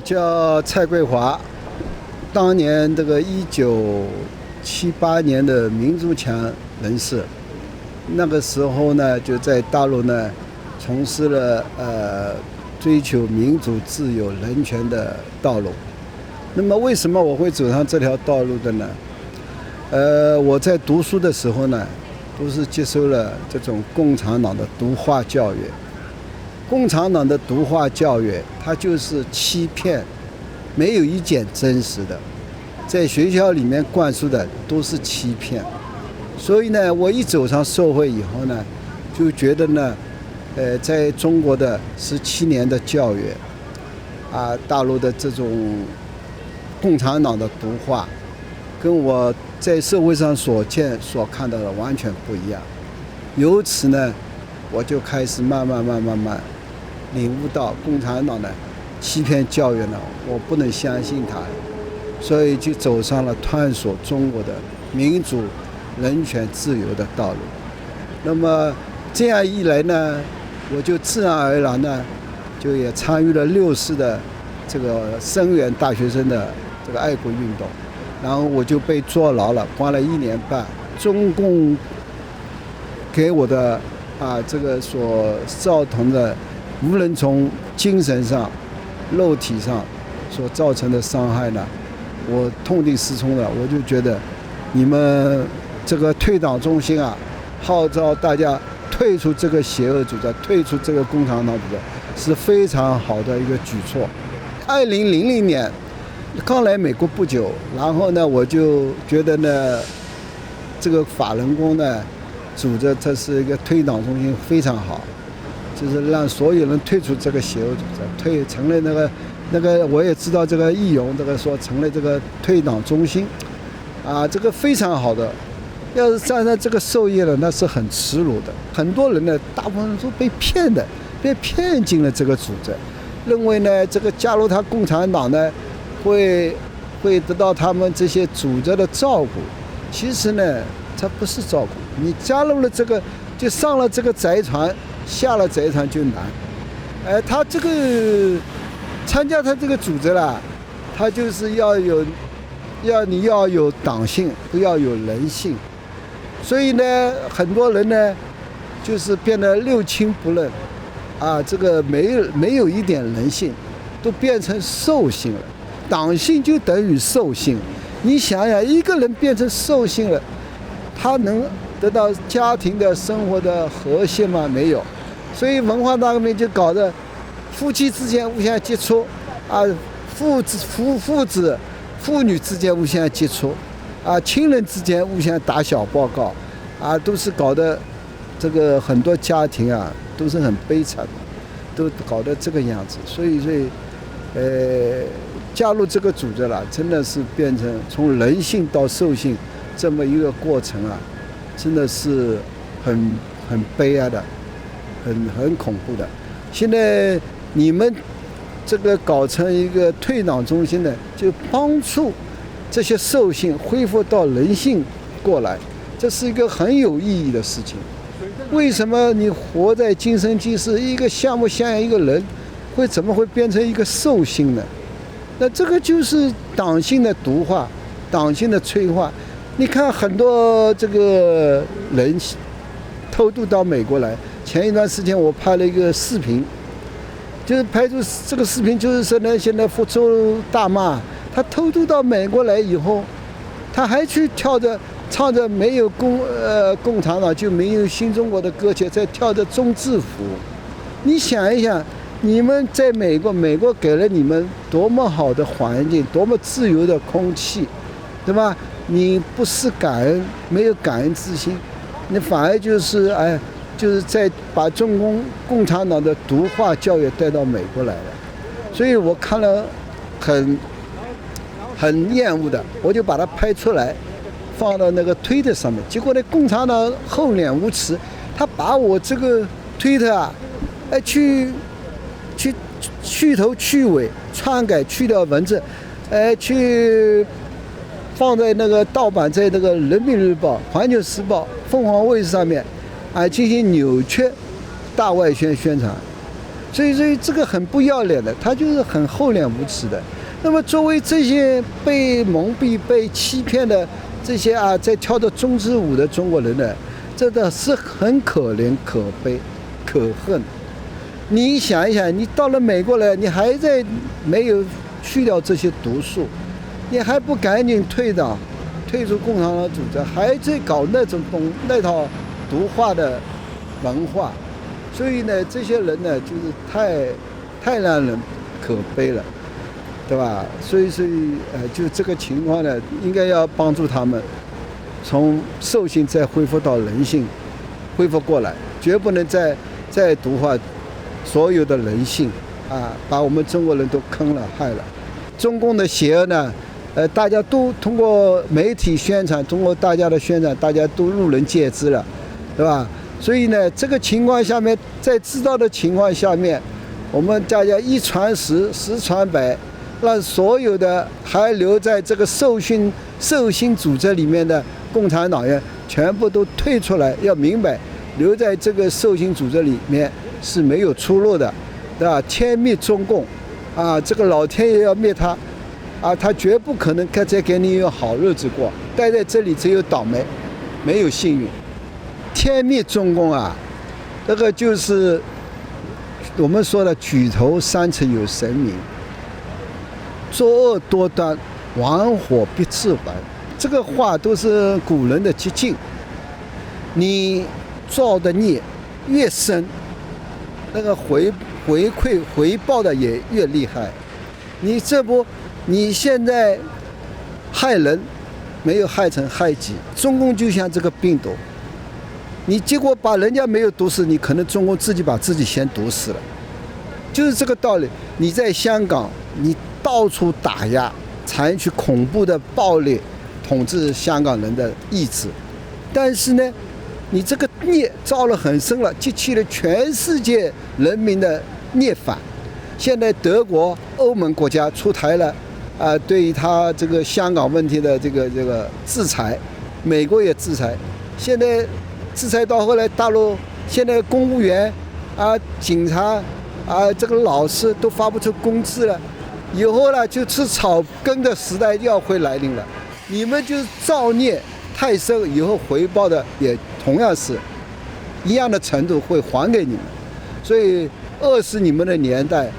叫蔡桂华，当年这个1978年的民族强人士，那个时候呢，就在大陆呢，从事了追求民主自由人权的道路。那么为什么我会走上这条道路的呢？我在读书的时候呢，都是接受了这种共产党的毒化教育。共产党的毒化教育，它就是欺骗，没有一件真实的，在学校里面灌输的都是欺骗。所以呢，我一走上社会以后呢，就觉得呢，在中国的17年的教育，大陆的这种共产党的毒化，跟我在社会上所见所看到的完全不一样。由此呢，我就开始慢慢领悟到共产党的欺骗教育呢，我不能相信他，所以就走上了探索中国的民主、人权、自由的道路。那么这样一来呢，我就自然而然呢，就也参与了6·4的这个声援大学生的这个爱国运动，然后我就被坐牢了，关了1年半。中共给我的这个所造成的，无论从精神上、肉体上所造成的伤害呢，我痛定思痛了，我就觉得你们这个退党中心号召大家退出这个邪恶组织，退出这个共产党组织，是非常好的一个举措。2000年刚来美国不久，然后呢，我就觉得呢，这个法轮功呢组织，这是一个退党中心非常好，就是让所有人退出这个邪恶组织，成了那个我也知道这个义勇这个说成了这个退党中心，这个非常好的。要是站在这个受益了，那是很耻辱的。很多人呢，大部分人都被骗的，被骗进了这个组织，认为呢，这个加入他共产党呢，会得到他们这些组织的照顾。其实呢，它不是照顾。你加入了这个，就上了这个贼船，下了贼船就难。他这个参加他这个组织了，他就是你要有党性，不要有人性。所以呢，很多人呢，就是变得六亲不认，这个没有一点人性，都变成兽性了。党性就等于兽性。你想想，一个人变成兽性了，他能得到家庭的生活的和谐吗？没有。所以文化大革命就搞得夫妻之间互相接触，父子、父女之间互相接触，亲人之间互相打小报告，都是搞得这个很多家庭都是很悲惨的，都搞得这个样子。所以加入这个组织了，真的是变成从人性到兽性这么一个过程真的是很悲哀的，很恐怖的。现在你们这个搞成一个退党中心的，就帮助这些兽性恢复到人性过来，这是一个很有意义的事情。为什么你活在今生今世，一个像不像一个人，怎么会变成一个兽性呢？那这个就是党性的毒化，党性的催化。你看很多这个人偷渡到美国来，前一段时间我拍了一个视频，就是拍出这个视频，就是说呢，现在福州大妈她偷渡到美国来以后，她还去唱着没有共产党就没有新中国的歌曲，在跳着中字符。你想一想，你们在美国给了你们多么好的环境，多么自由的空气，对吧？你不是感恩，没有感恩之心，你反而就是在把共产党的毒化教育带到美国来了。所以我看了很厌恶的，我就把它拍出来放到那个推特上面。结果呢，共产党厚脸无耻，他把我这个推特去头去尾篡改，去掉文字，去放在那个盗版，在那个人民日报、环球时报、凤凰卫视上面进行扭曲大外宣宣传。所以这个很不要脸的，他就是很厚脸无耻的。那么作为这些被蒙蔽、被欺骗的这些在跳着中之舞的中国人呢，真的是很可怜、可悲、可恨。你想一想，你到了美国来，你还在没有去掉这些毒素，你还不赶紧退党，退出共产党组织，还在搞那套毒化的文化，所以呢，这些人呢，就是太让人可悲了，对吧？所以就这个情况呢，应该要帮助他们从兽性再恢复到人性，恢复过来，绝不能再毒化所有的人性把我们中国人都坑了害了。中共的邪恶呢，大家都通过媒体宣传，通过大家的宣传，大家都路人皆知了，对吧？所以呢，这个情况下面，在知道的情况下面，我们大家一传十，十传百，让所有的还留在这个受心组织里面的共产党员全部都退出来，要明白，留在这个受心组织里面是没有出路的，对吧？天灭中共，这个老天爷要灭他，他绝不可能再给你有好日子过，待在这里只有倒霉，没有幸运。天灭中共这个就是我们说的举头三尺有神明，作恶多端，玩火必自焚。这个话都是古人的极境。你造的孽越深，那个回报的也越厉害。你现在害人，没有害成害己。中共就像这个病毒，你结果把人家没有毒死，你可能中共自己把自己先毒死了，就是这个道理。你在香港，你到处打压、采取恐怖的暴力统治香港人的意志，但是呢，你这个孽造了很深了，激起了全世界人民的孽反。现在德国、欧盟国家出台了对于他这个香港问题的这个制裁，美国也制裁。现在制裁到后来，大陆现在公务员警察这个老师都发不出工资了，以后呢就吃草根的时代要会来临了。你们就造孽太深，以后回报的也同样是一样的程度会还给你们，所以饿死你们的年代，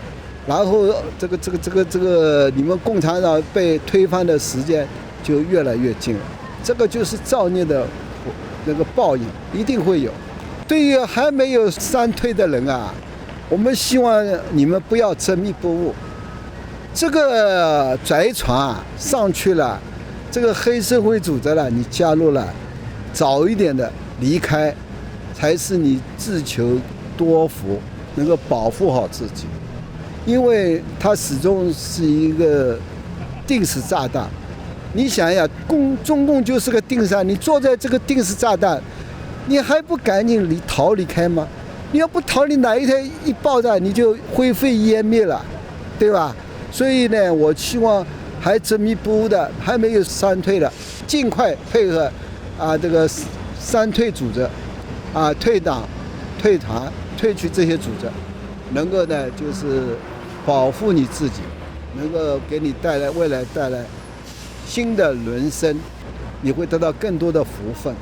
然后这个你们共产党被推翻的时间就越来越近了。这个就是造孽的那个报应，一定会有。对于还没有三退的人我们希望你们不要执迷不悟。这个拽船上去了，这个黑社会组织了，你加入了，早一点的离开，才是你自求多福，能够保护好自己。因为它始终是一个定时炸弹。你想一下，中共就是个定时炸弹，你坐在这个定时炸弹，你还不赶紧离开吗？你要不逃离，哪一天一爆炸，你就灰飞烟灭了，对吧？所以呢，我希望还执迷不悟的，还没有三退的，尽快配合这个三退组织退党、退团、退去这些组织，能够呢就是保护你自己，能够给你未来带来新的人生，你会得到更多的福分。